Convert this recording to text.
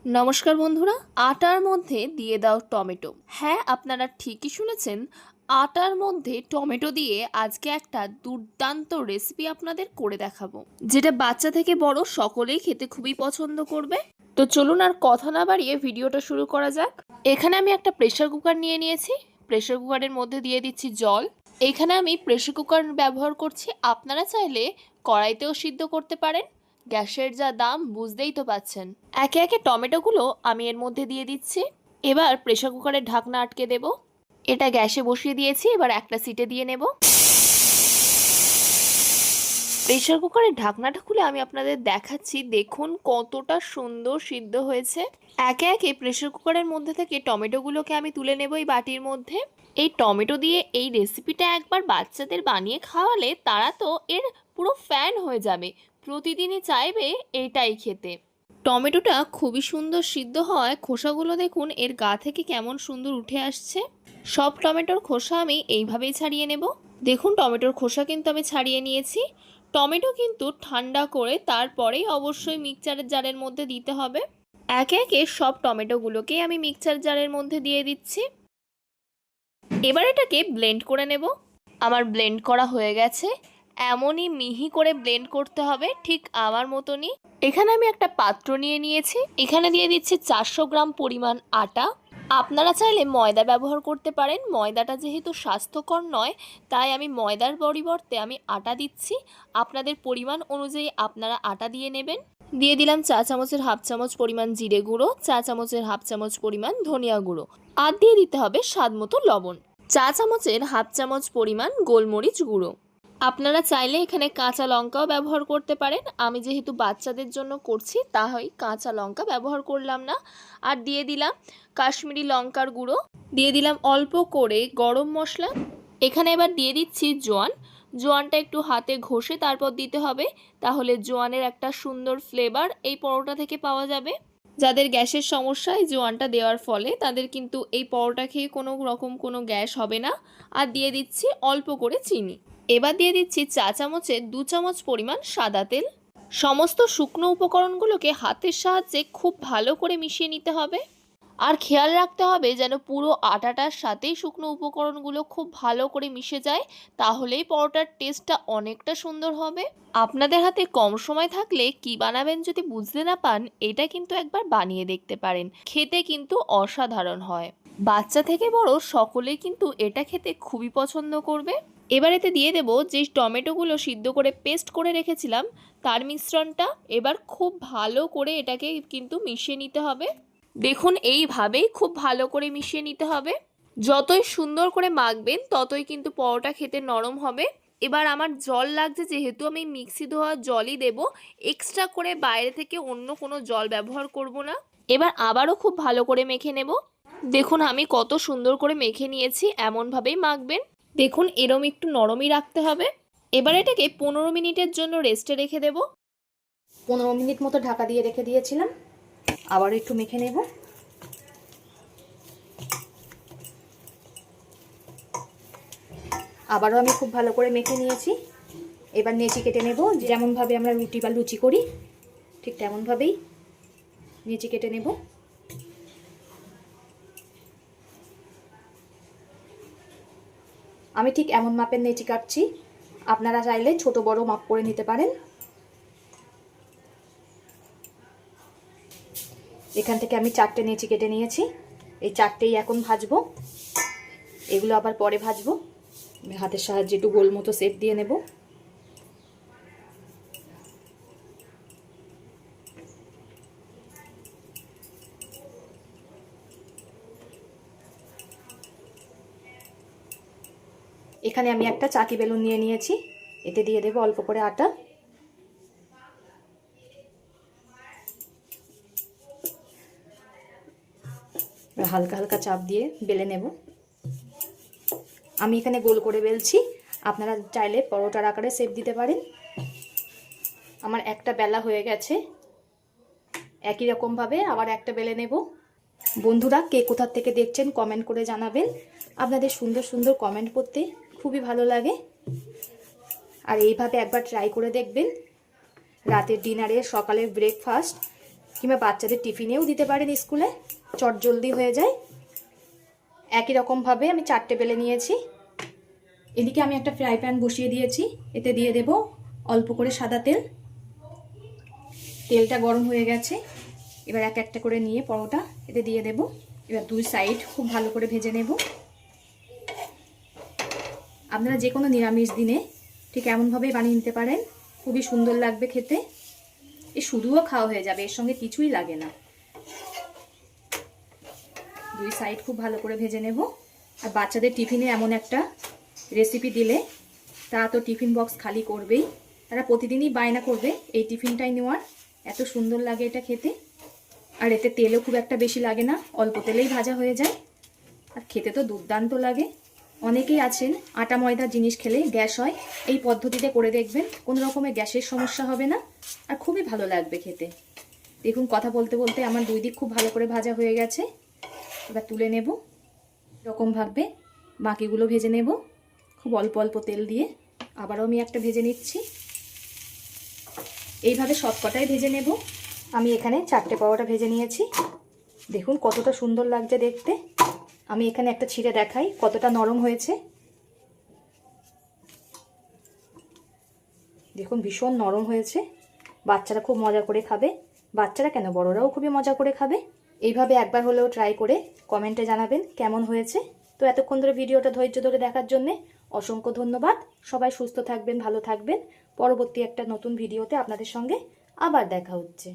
নমস্কার বন্ধুরা, আটার মধ্যে দিয়ে দাও টমেটো। হ্যাঁ, আপনারা ঠিকই শুনেছেন, আটার মধ্যে টমেটো দিয়ে আজকে একটা দুর্দান্ত রেসিপি আপনাদের করে দেখাবো, যেটা বাচ্চা থেকে বড় সকলেই খেতে খুবই পছন্দ করবে। তো চলুন আর কথা না বাড়িয়ে ভিডিওটা শুরু করা যাক। এখানে আমি একটা প্রেসার কুকার নিয়ে নিয়েছি। প্রেসার কুকারের মধ্যে দিয়ে দিচ্ছি জল। এখানে আমি প্রেসার কুকার ব্যবহার করছি, আপনারা চাইলে কড়াইতেও সিদ্ধ করতে পারেন। গ্যাসের যা দাম বুঝতেই তো পাচ্ছেন। একে একে টমেটোগুলো আমি এর মধ্যে দিয়ে দিচ্ছি। এবার প্রেসার কুকারের ঢাকনা আটকে দেব। এটা গ্যাসে বসিয়ে দিয়েছি, এবার একটা সিটে দিয়ে নেব। প্রেসার কুকারের ঢাকনাটা খুলে আমি আপনাদের দেখাচ্ছি, দেখুন কতটা সুন্দর সিদ্ধ হয়েছে। একে একে প্রেসার কুকারের মধ্যে থেকে টমেটোগুলোকে আমি তুলে নেব এই বাটির মধ্যে। এই টমেটো দিয়ে এই রেসিপিটা একবার বাচ্চাদের বানিয়ে খাওয়ালে তারা তো এর পুরো ফ্যান হয়ে যাবে, প্রতিদিনই চাইবে এইটাই খেতে। টমেটোটা খুবই সুন্দর সিদ্ধ হয়, খোসাগুলো দেখুন এর গা থেকে কেমন সুন্দর উঠে আসছে। সব টমেটোর খোসা আমি এইভাবেই ছাড়িয়ে নেব। দেখুন টমেটোর খোসা কিন্তু আমি ছাড়িয়ে নিয়েছি। টমেটো কিন্তু ঠান্ডা করে তারপরেই অবশ্যই মিক্সচারের জারের মধ্যে দিতে হবে। একে একে সব টমেটোগুলোকেই আমি মিক্সচার জারের মধ্যে দিয়ে দিচ্ছি। এবার এটাকে ব্লেন্ড করে নেব। আমার ব্লেন্ড করা হয়ে গেছে। এমনই মিহি করে ব্লেন্ড করতে হবে, ঠিক আমার মতনই। এখানে আমি একটা পাত্র নিয়ে নিয়েছি। এখানে দিয়ে দিচ্ছি 400 গ্রাম পরিমাণ আটা। আপনারা চাইলে ময়দা ব্যবহার করতে পারেন। ময়দাটা যেহেতু স্বাস্থ্যকর নয়, তাই আমি ময়দার পরিবর্তে আমি আটা দিচ্ছি। আপনাদের পরিমাণ অনুযায়ী আপনারা আটা দিয়ে নেবেন। দিয়ে দিলাম চা চামচের হাফ চামচ পরিমাণ জিরে গুঁড়ো, চা চামচের হাফ চামচ পরিমাণ ধনিয়া গুঁড়ো, আর দিয়ে দিতে হবে স্বাদ মতো লবণ, চা চামচের হাফ চামচ পরিমাণ গোলমরিচ গুঁড়ো। আপনারা চাইলে এখানে কাঁচা লঙ্কাও ব্যবহার করতে পারেন। আমি যেহেতু বাচ্চাদের জন্য করছি, তাই কাঁচা লঙ্কা ব্যবহার করলাম না। আর দিয়ে দিলাম কাশ্মীরি লঙ্কার গুঁড়ো, দিয়ে দিলাম অল্প করে গরম মশলা। এখানে এবার দিয়ে দিচ্ছি জোয়ান। জোয়ানটা একটু হাতে ঘষে তারপর দিতে হবে, তাহলে জোয়ানের একটা সুন্দর ফ্লেভার এই পরোটা থেকে পাওয়া যাবে। যাদের গ্যাসের সমস্যা, এই জোয়ানটা দেওয়ার ফলে তাদের কিন্তু এই পরোটা খেয়ে কোনো রকম কোনো গ্যাস হবে না। আর দিয়ে দিচ্ছি অল্প করে চিনি। এবার দিয়ে দিচ্ছি চা চামচের 2 চামচ পরিমাণ সাদা তেল। সমস্ত শুকনো উপকরণগুলোকে হাতের সাহায্যে খুব ভালো করে মিশিয়ে নিতে হবে। আর খেয়াল রাখতে হবে যেন পুরো আটাটার সাথেই শুকনো উপকরণগুলো খুব ভালো করে মিশে যায়, তাহলেই পরোটার টেস্টটা অনেকটা সুন্দর হবে। আপনাদের হাতে কম সময় থাকলে কি বানাবেন যদি বুঝতে না পান, এটা কিন্তু একবার বানিয়ে দেখতে পারেন, খেতে কিন্তু অসাধারণ হয়। বাচ্চা থেকে বড় সকলেই কিন্তু এটা খেতে খুবই পছন্দ করবে। এবার এতে দিয়ে দেবো যে টমেটোগুলো সিদ্ধ করে পেস্ট করে রেখেছিলাম তার মিশ্রণটা। এবার খুব ভালো করে এটাকে কিন্তু মিশিয়ে নিতে হবে। দেখুন এইভাবেই খুব ভালো করে মিশিয়ে নিতে হবে। যতই সুন্দর করে মাখবেন ততই কিন্তু পরোটা খেতে নরম হবে। এবার আমার জল লাগছে, যেহেতু আমি মিক্সি ধোয়া জলই দেব, এক্সট্রা করে বাইরে থেকে অন্য কোনো জল ব্যবহার করব না। এবার আবারও খুব ভালো করে মেখে নেব। দেখুন আমি কত সুন্দর করে মেখে নিয়েছি, এমনভাবেই মাখবেন। দেখুন এরম একটু নরমই রাখতে হবে। এবার এটাকে 15 মিনিটের জন্য রেস্টে রেখে দেব। 15 মিনিট মতো ঢাকা দিয়ে রেখে দিয়েছিলাম। আবার একটু মেখে নেব। আবারও আমি খুব ভালো করে মেখে নিয়েছি। এবার নেচি কেটে নেব। যেমনভাবে আমরা রুটি বা লুচি করি ঠিক তেমনভাবেই নেচি কেটে নেব। আমি ঠিক এমন মাপের নেচি কাটছি, আপনারা চাইলে ছোট বড় মাপ করে নিতে পারেন। এখান থেকে আমি 4টে নেচি কেটে নিয়েছি। এই 4টেই এখন ভাজবো। এগুলো আবার পরে ভাজবো। হাতের সাহায্যে একটু গোল মতো শেপ দিয়ে নেব। এখানে আমি একটা চাকি বেলুন নিয়ে নিয়েছি। এতে দিয়ে দেব অল্প করে আটা। হালকা হালকা চাপ দিয়ে বেলে নেব। আমি এখানে গোল করে বেলছি, আপনারা চাইলে পরোটার আকারে শেপ দিতে পারেন। আমার একটা বেলা হয়ে গেছে। একই রকমভাবে আবার একটা বেলে নেব। বন্ধুরা কে কোথা থেকে দেখছেন কমেন্ট করে জানাবেন। আপনাদের সুন্দর সুন্দর কমেন্ট পড়তে খুবই ভালো লাগে। আর এইভাবে একবার ট্রাই করে দেখবেন। রাতের ডিনারে, সকালের ব্রেকফাস্ট কিংবা বাচ্চাদের টিফিনেও দিতে পারেন, স্কুলে চটজলদি হয়ে যায়। একই রকমভাবে আমি 4টে বেলে নিয়েছি। এদিকে আমি একটা ফ্রাই প্যান বসিয়ে দিয়েছি, এতে দিয়ে দেব অল্প করে সাদা তেল। তেলটা গরম হয়ে গেছে, এবার এক একটা করে নিয়ে পরোটা এতে দিয়ে দেব। এবার 2 সাইড খুব ভালো করে ভেজে নেব। আপনারা যে কোনো নিরামিষ দিনে ঠিক এমনভাবেই বানিয়ে নিতে পারেন, খুবই সুন্দর লাগবে খেতে। এ শুধুও খাওয়া হয়ে যাবে, এর সঙ্গে কিছুই লাগে না। 2 সাইড খুব ভালো করে ভেজে নেব। আর বাচ্চাদের টিফিনে এমন একটা রেসিপি দিলে তা তো টিফিন বক্স খালি করবেই, তারা প্রতিদিনই বায়না করবে এই টিফিনটাই নেওয়ার। এত সুন্দর লাগে এটা খেতে। আর এতে তেলও খুব একটা বেশি লাগে না, অল্প তেলেই ভাজা হয়ে যায়। আর খেতে তো দুর্দান্ত লাগে। অনেকেই আছেন আটা ময়দার জিনিস খেলে গ্যাস হয়, এই পদ্ধতিতে করে দেখবেন, কোনো রকমের গ্যাসের সমস্যা হবে না, আর খুবই ভালো লাগবে খেতে। দেখুন কথা বলতে বলতে আমার 2 দিক খুব ভালো করে ভাজা হয়ে গেছে। এবার তুলে নেব। এরকমভাবে বাকিগুলো ভেজে নেব খুব অল্প অল্প তেল দিয়ে। আবারও আমি একটা ভেজে নিচ্ছি। এইভাবে সবকটাই ভেজে নেব। আমি এখানে 4টে পরোটা ভেজে নিয়েছি। দেখুন কতটা সুন্দর লাগছে দেখতে। আমি এখানে একটা ছিঁড়ে দেখাই কতটা নরম হয়েছে। দেখুন ভীষণ নরম হয়েছে। বাচ্চারা খুব মজা করে খাবে, বাচ্চারা কেন বড়রাও খুবই মজা করে খাবে। এইভাবে একবার হলেও ট্রাই করে কমেন্টে জানাবেন কেমন হয়েছে। তো এতক্ষণ ধরে ভিডিওটা ধৈর্য ধরে দেখার জন্যে অসংখ্য ধন্যবাদ। সবাই সুস্থ থাকবেন, ভালো থাকবেন। পরবর্তী একটা নতুন ভিডিওতে আপনাদের সঙ্গে আবার দেখা হচ্ছে।